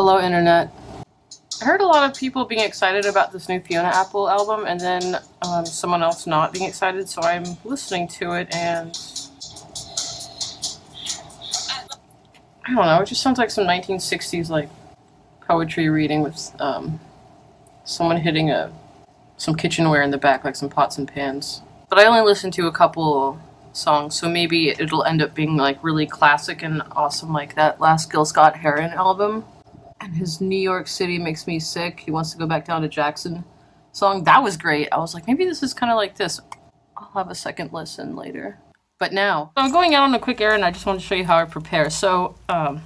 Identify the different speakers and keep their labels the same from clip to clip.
Speaker 1: Hello, Internet. I heard a lot of people being excited about this new Fiona Apple album, and then someone else not being excited, so I'm listening to it, and I don't know, it just sounds like some 1960s, like, poetry reading with someone hitting some kitchenware in the back, like some pots and pans. But I only listened to a couple songs, so maybe it'll end up being, like, really classic and awesome, like that last Gil Scott-Heron album. And his New York City Makes Me Sick, He Wants to Go Back Down to Jackson song, that was great. I was like, maybe this is kind of like this. I'll have a second listen later. But now, so I'm going out on a quick errand. I just want to show you how I prepare. So, I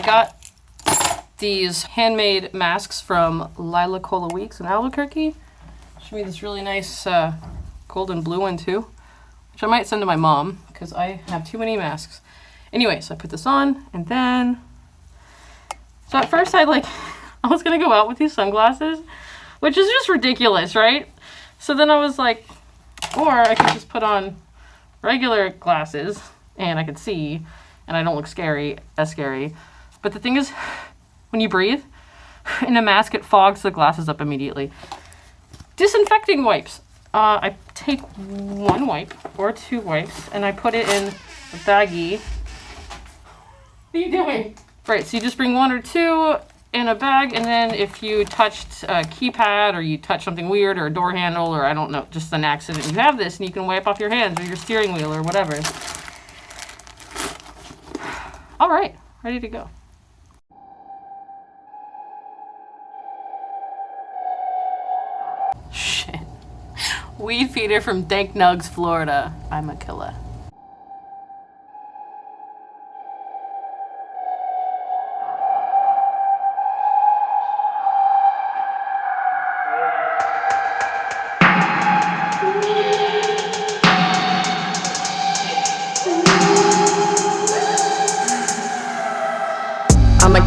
Speaker 1: got these handmade masks from Lila Cola Weeks in Albuquerque. Show me this really nice golden blue one too, which I might send to my mom because I have too many masks. Anyway, so I put this on, and then... So at first I was gonna go out with these sunglasses, which is just ridiculous, right? So then I was like, or I could just put on regular glasses and I could see and I don't look as scary. But the thing is, when you breathe in a mask, it fogs the glasses up immediately. Disinfecting wipes. I take one wipe or two wipes and I put it in a baggie. What are you doing? Right, so you just bring one or two in a bag, and then if you touched a keypad or you touched something weird or a door handle or I don't know, just an accident, you have this and you can wipe off your hands or your steering wheel or whatever. All right, ready to go. Shit. Weedfeeder from Dank Nugs, Florida. I'm a killer.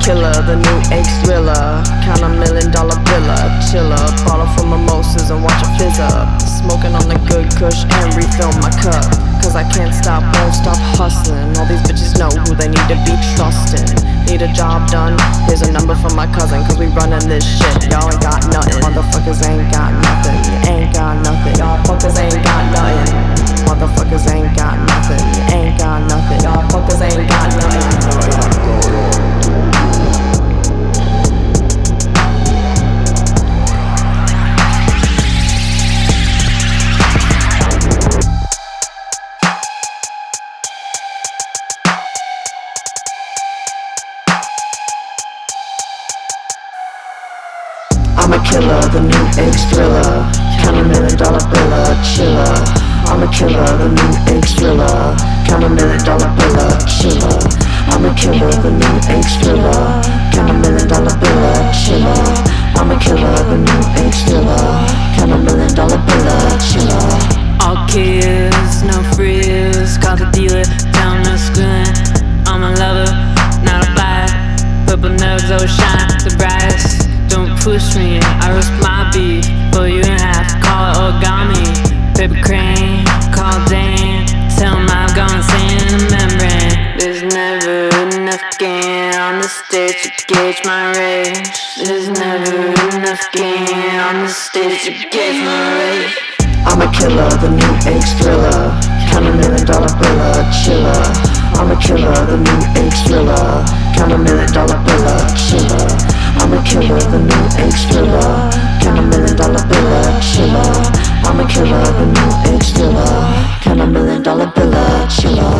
Speaker 2: Killer, the new egg thriller, count $1 million biller, chiller, bottle for mimosas and watch it fizz up, smoking on the good kush and refill my cup, cause I can't stop, won't stop hustling, all these bitches know who they need to be trusting, need a job done, here's a number from my cousin, cause we running this shit, y'all ain't got nothing, motherfuckers ain't got nothing, you ain't got nothing, y'all fuckers ain't got nothing, motherfuckers ain't got nothing, you ain't got nothing, y'all fuckers ain't got nothing. I'm a killer, the new egg thriller, count $1 million biller, chiller. I'm a killer, the new egg thriller, count $1 million biller, chiller. I'm a killer, the new egg thriller, count $1 million biller, chiller. I'm a killer, the new egg thriller, count $1 million biller, chiller. All kids, no frills, call the dealer, down no screwing. I'm a lover, not a buyer, purple nerves, oh shine the brightest. Don't push me, I roast my beef, but you don't have to call it origami. Paper crane, call Damian, tell him I've gone insane in the membrane. There's never enough gain on the stage to gauge my rage. There's never enough gain on the stage to gauge my rage. I'm a killer, the new egg thriller, count $1 million biller, chiller. I'm a killer, the new egg thriller, count $1 million biller, chiller. I'm a killer, the new egg thriller, count $1 million biller, chiller. I'm a killer, the new egg thriller, count $1 million biller, chiller.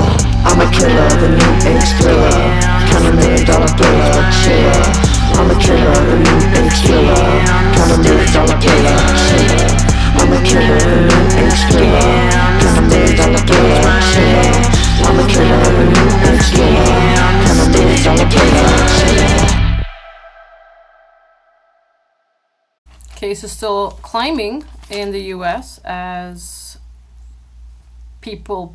Speaker 2: I'm a killer, the new egg thriller, count $1 million biller, chiller. I'm a killer, the new egg thriller, count $1 million biller, chiller. I'm a killer, the new egg thriller, count $1 million biller, chiller. I'm a killer, the new egg thriller, count $1 million biller, chiller.
Speaker 1: Case is still climbing in the US as people...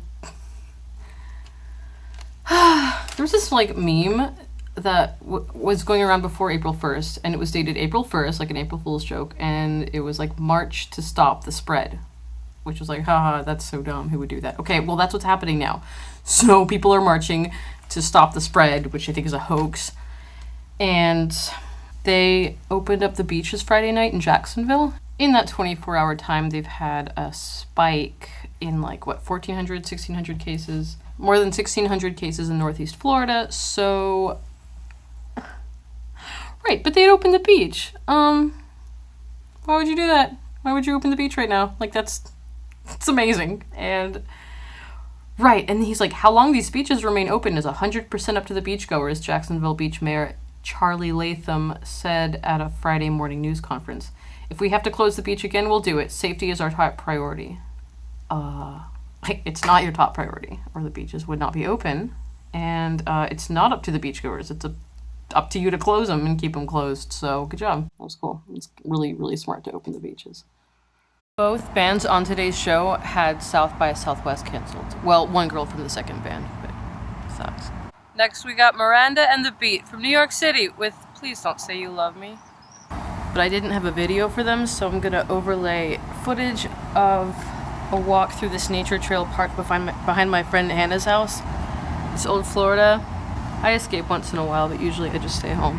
Speaker 1: There was this meme that was going around before April 1st, and it was dated April 1st, like an April Fool's joke, and it was march to stop the spread, which was haha, that's so dumb, who would do that? Okay, well, that's what's happening now. So people are marching to stop the spread, which I think is a hoax, And they opened up the beaches Friday night in Jacksonville. In that 24-hour time, they've had a spike in 1,400, 1,600 cases. More than 1,600 cases in Northeast Florida. So, right, but they'd opened the beach. Why would you do that? Why would you open the beach right now? It's amazing. And, right, and he's like, how long these beaches remain open is 100% up to the beachgoers, Jacksonville Beach Mayor Charlie Latham said at a Friday morning news conference. If we have to close the beach again, we'll do it. Safety is our top priority. It's not your top priority, or the beaches would not be open. And it's not up to the beachgoers. It's up to you to close them and keep them closed. So good job. That was cool. It's really, really smart to open the beaches. Both bands on today's show had South by Southwest canceled. Well, one girl from the second band, but sucks. Next we got Miranda and The Beat from New York City with Please Don't Say You Love Me. But I didn't have a video for them, so I'm gonna overlay footage of a walk through this nature trail park behind my friend Hannah's house. It's old Florida. I escape once in a while, but usually I just stay home.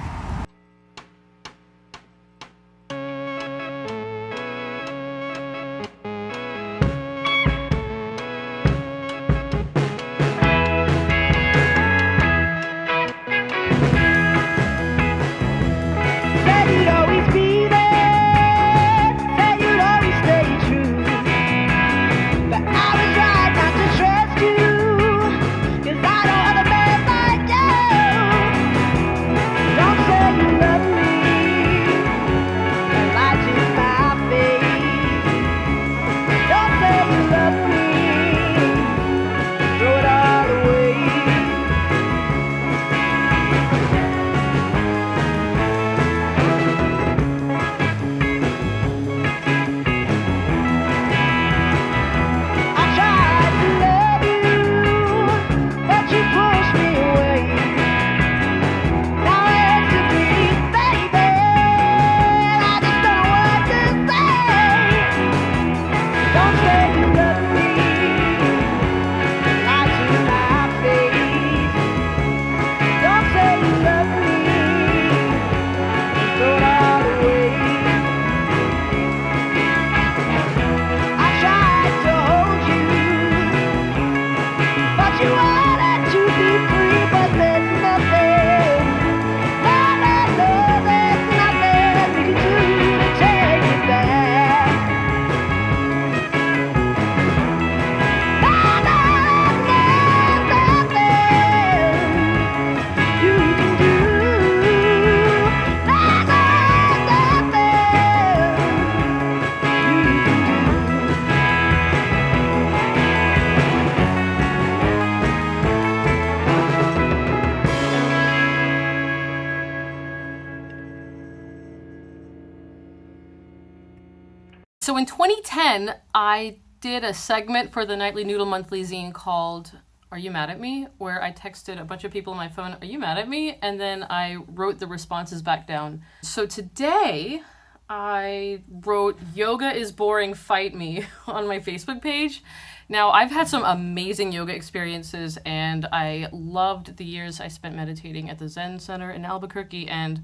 Speaker 1: So in 2010, I did a segment for the Nightly Noodle Monthly zine called Are You Mad at Me? Where I texted a bunch of people on my phone, are you mad at me? And then I wrote the responses back down. So today, I wrote Yoga is boring, fight me on my Facebook page. Now, I've had some amazing yoga experiences, and I loved the years I spent meditating at the Zen Center in Albuquerque, and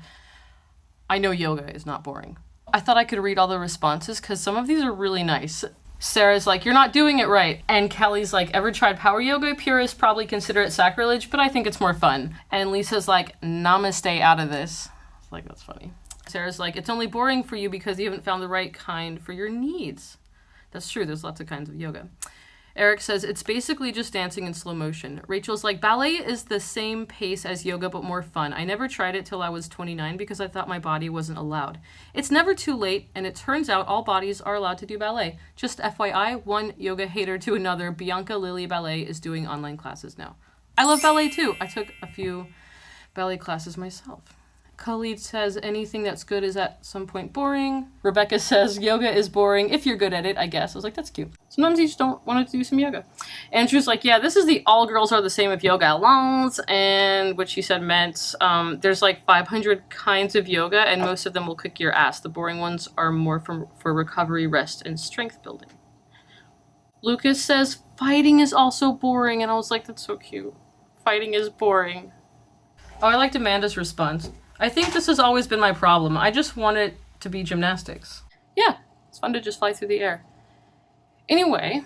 Speaker 1: I know yoga is not boring. I thought I could read all the responses because some of these are really nice. Sarah's like, you're not doing it right. And Kelly's like, ever tried power yoga? Purists probably consider it sacrilege, but I think it's more fun. And Lisa's like, namaste out of this. It's like, that's funny. Sarah's like, it's only boring for you because you haven't found the right kind for your needs. That's true, there's lots of kinds of yoga. Eric says, it's basically just dancing in slow motion. Rachel's like, ballet is the same pace as yoga, but more fun. I never tried it till I was 29 because I thought my body wasn't allowed. It's never too late, and it turns out all bodies are allowed to do ballet. Just FYI, one yoga hater to another, Bianca Lily Ballet is doing online classes now. I love ballet too. I took a few ballet classes myself. Khalid says anything that's good is at some point boring. Rebecca says yoga is boring if you're good at it, I guess. I was like, that's cute. Sometimes you just don't want to do some yoga. Andrew's like, yeah, this is the all girls are the same if yoga allows, and what she said meant there's like 500 kinds of yoga, and most of them will kick your ass. The boring ones are more for recovery, rest, and strength building. Lucas says fighting is also boring, and I was like, that's so cute. Fighting is boring. Oh, I liked Amanda's response. I think this has always been my problem. I just want it to be gymnastics. Yeah, it's fun to just fly through the air. Anyway.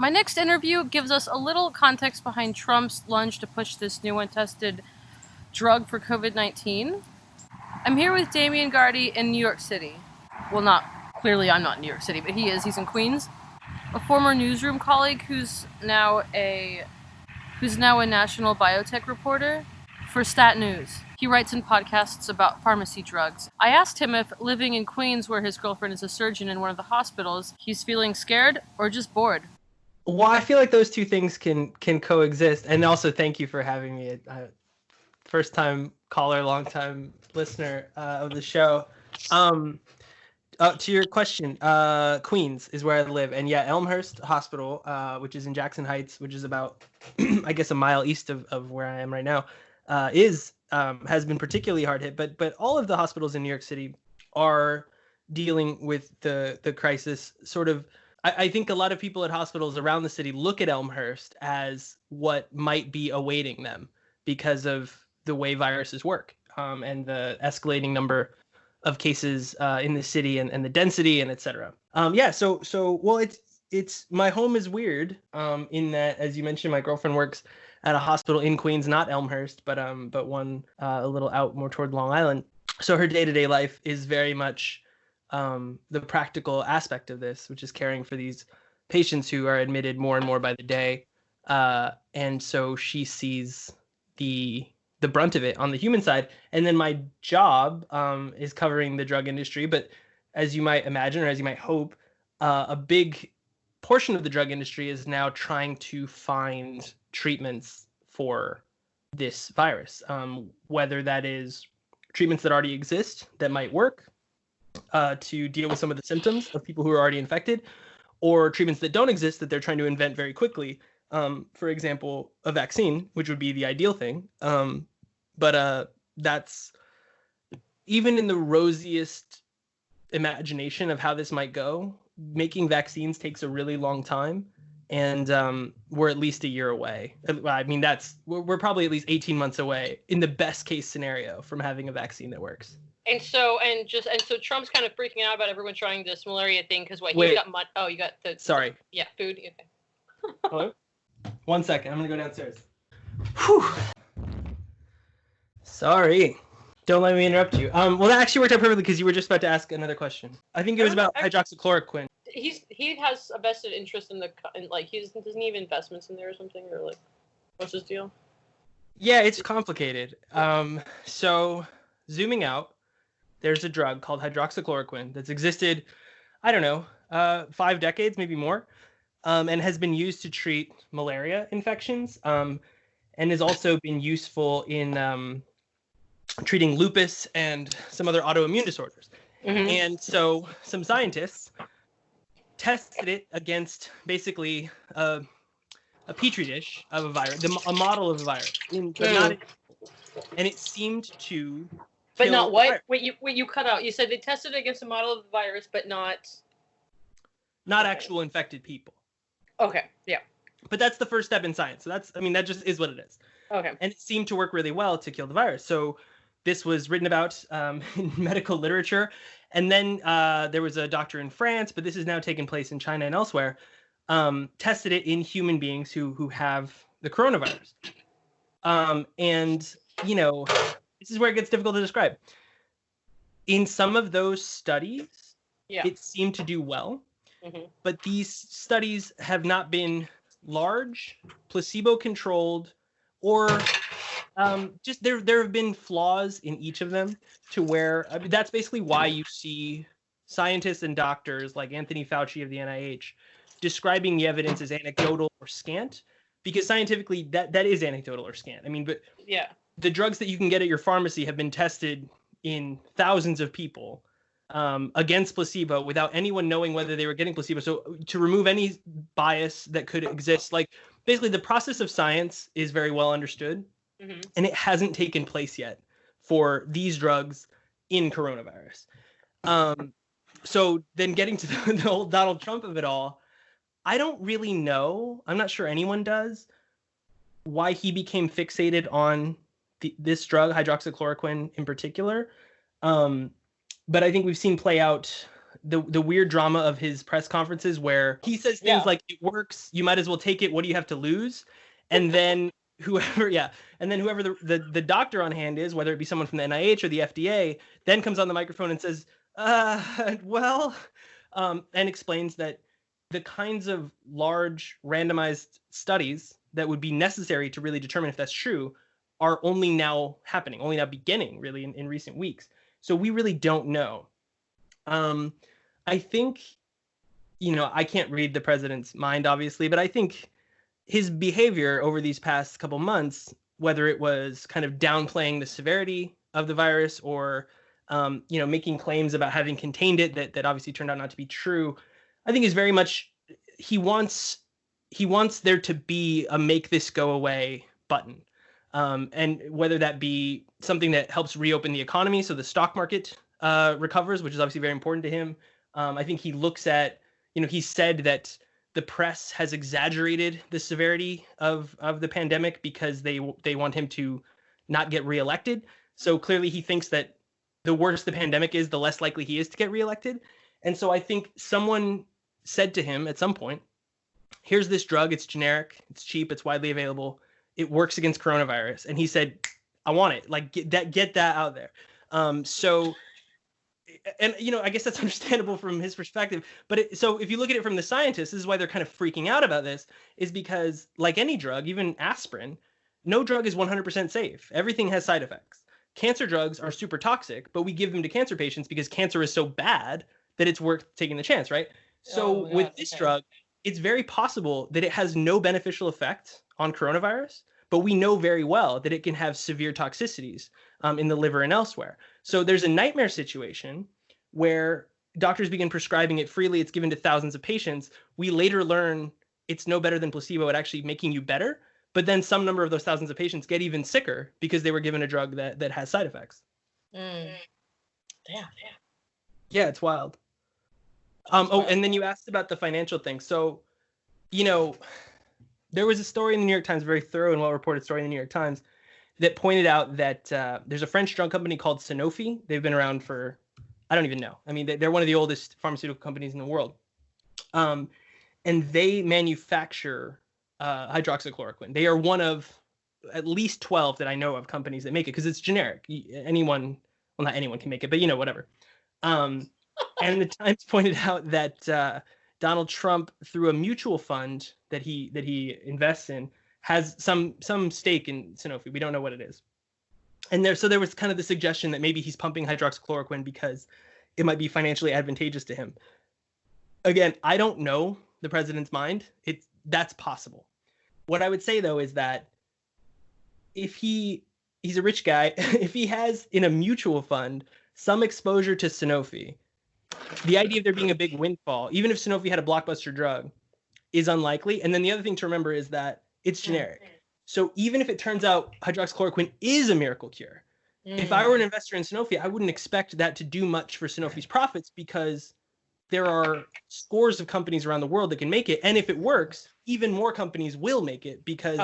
Speaker 1: My next interview gives us a little context behind Trump's lunge to push this new untested drug for COVID-19. I'm here with Damian Garde in New York City. Well, clearly I'm not in New York City, but he is. He's in Queens. A former newsroom colleague who's now a national biotech reporter for Stat News. He writes in podcasts about pharmacy drugs. I asked him if living in Queens, where his girlfriend is a surgeon in one of the hospitals, he's feeling scared or just bored.
Speaker 3: Well, I feel like those two things can coexist. And also, thank you for having me. First time caller, long time listener of the show. To your question, Queens is where I live, and yeah, Elmhurst Hospital, which is in Jackson Heights, which is about, I guess, a mile east of where I am right now, has been particularly hard hit. But all of the hospitals in New York City are dealing with the crisis. Sort of, I think a lot of people at hospitals around the city look at Elmhurst as what might be awaiting them because of the way viruses work, and the escalating number of cases in the city and the density and et cetera. Well, it's my home is weird in that, as you mentioned, my girlfriend works at a hospital in Queens, not Elmhurst, but one a little out more toward Long Island. So her day-to-day life is very much the practical aspect of this, which is caring for these patients who are admitted more and more by the day. And so she sees the brunt of it on the human side. And then my job is covering the drug industry. But as you might imagine, or as you might hope, a big portion of the drug industry is now trying to find treatments for this virus, whether that is treatments that already exist that might work to deal with some of the symptoms of people who are already infected, or treatments that don't exist that they're trying to invent very quickly. For example, a vaccine, which would be the ideal thing. But that's, even in the rosiest imagination of how this might go, making vaccines takes a really long time. And we're at least a year away. I mean, we're probably at least 18 months away in the best case scenario from having a vaccine that works.
Speaker 1: And so Trump's kind of freaking out about everyone trying this malaria thing because what?
Speaker 3: Wait.
Speaker 1: He's got money. Oh, you got the.
Speaker 3: Sorry.
Speaker 1: Yeah, food. Okay.
Speaker 3: Hello? 1 second. I'm going to go downstairs. Whew. Sorry. Don't let me interrupt you. Well, that actually worked out perfectly because you were just about to ask another question. I think it was about hydroxychloroquine.
Speaker 1: He has a vested interest in doesn't he have investments in there or something, or like, what's his deal?
Speaker 3: Yeah, it's complicated. So zooming out, there's a drug called hydroxychloroquine that's existed, I don't know, 5 decades, maybe more, and has been used to treat malaria infections, and has also been useful in treating lupus and some other autoimmune disorders. Mm-hmm. And so some scientists tested it against basically a petri dish of a virus, a model of a virus, and it seemed to.
Speaker 1: But not what? Wait, you cut out. You said they tested it against a model of the virus, but not
Speaker 3: actual infected people.
Speaker 1: Okay, yeah.
Speaker 3: But that's the first step in science. So that just is what it is.
Speaker 1: Okay.
Speaker 3: And it seemed to work really well to kill the virus. So this was written about in medical literature. And then there was a doctor in France, but this has now taken place in China and elsewhere, tested it in human beings who have the coronavirus. And, this is where it gets difficult to describe. In some of those studies, it seemed to do well. Mm-hmm. But these studies have not been large, placebo-controlled, or just there have been flaws in each of them to where that's basically why you see scientists and doctors like Anthony Fauci of the NIH describing the evidence as anecdotal or scant, because scientifically that is anecdotal or scant. I mean, but the drugs that you can get at your pharmacy have been tested in thousands of people against placebo without anyone knowing whether they were getting placebo. So to remove any bias that could exist, like basically the process of science is very well understood, and it hasn't taken place yet for these drugs in coronavirus. So then getting to the whole Donald Trump of it all, I don't really know. I'm not sure anyone does why he became fixated on this drug, hydroxychloroquine in particular. But I think we've seen play out the weird drama of his press conferences where he says things like, it works, you might as well take it, what do you have to lose? And then whoever the doctor on hand is, whether it be someone from the NIH or the FDA, then comes on the microphone and says, and explains that the kinds of large randomized studies that would be necessary to really determine if that's true are only now beginning really in recent weeks. So we really don't know. I think, I can't read the president's mind, obviously, but I think his behavior over these past couple months, whether it was kind of downplaying the severity of the virus or, making claims about having contained it that obviously turned out not to be true, I think is very much, he wants there to be a make this go away button. And whether that be something that helps reopen the economy so the stock market recovers, which is obviously very important to him. I think he looks at, he said that the press has exaggerated the severity of the pandemic because they want him to not get reelected. So clearly he thinks that the worse the pandemic is, the less likely he is to get reelected. And so I think someone said to him at some point, here's this drug, it's generic, it's cheap, it's widely available, it works against coronavirus. And he said, I want it, like get that out there. I guess that's understandable from his perspective. But so if you look at it from the scientists, this is why they're kind of freaking out about this, is because like any drug, even aspirin, no drug is 100% safe. Everything has side effects. Cancer drugs are super toxic, but we give them to cancer patients because cancer is so bad that it's worth taking the chance, right? So with this drug, it's very possible that it has no beneficial effect on coronavirus, but we know very well that it can have severe toxicities in the liver and elsewhere. So there's a nightmare situation where doctors begin prescribing it freely. It's given to thousands of patients. We later learn it's no better than placebo at actually making you better. But then some number of those thousands of patients get even sicker because they were given a drug that has side effects.
Speaker 4: Damn.
Speaker 3: Yeah, it's wild. And then you asked about the financial thing. So, there was a story in the New York Times, very thorough and well-reported story in the New York Times, that pointed out that there's a French drug company called Sanofi. They've been around for, I don't even know. I mean, they're one of the oldest pharmaceutical companies in the world. And they manufacture hydroxychloroquine. They are one of at least 12 that I know of companies that make it because it's generic. Not anyone can make it, but whatever. And the Times pointed out that Donald Trump, through a mutual fund that he invests in, has some stake in Sanofi. We don't know what it is. And there was kind of the suggestion that maybe he's pumping hydroxychloroquine because it might be financially advantageous to him. Again, I don't know the president's mind. That's possible. What I would say, though, is that if he's a rich guy, if he has in a mutual fund some exposure to Sanofi, the idea of there being a big windfall, even if Sanofi had a blockbuster drug, is unlikely. And then the other thing to remember is that it's generic. So even if it turns out hydroxychloroquine is a miracle cure, if I were an investor in Sanofi, I wouldn't expect that to do much for Sanofi's profits because there are scores of companies around the world that can make it. And if it works, even more companies will make it because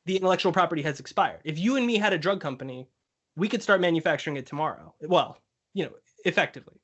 Speaker 3: the intellectual property has expired. If you and me had a drug company, we could start manufacturing it tomorrow. Well, effectively.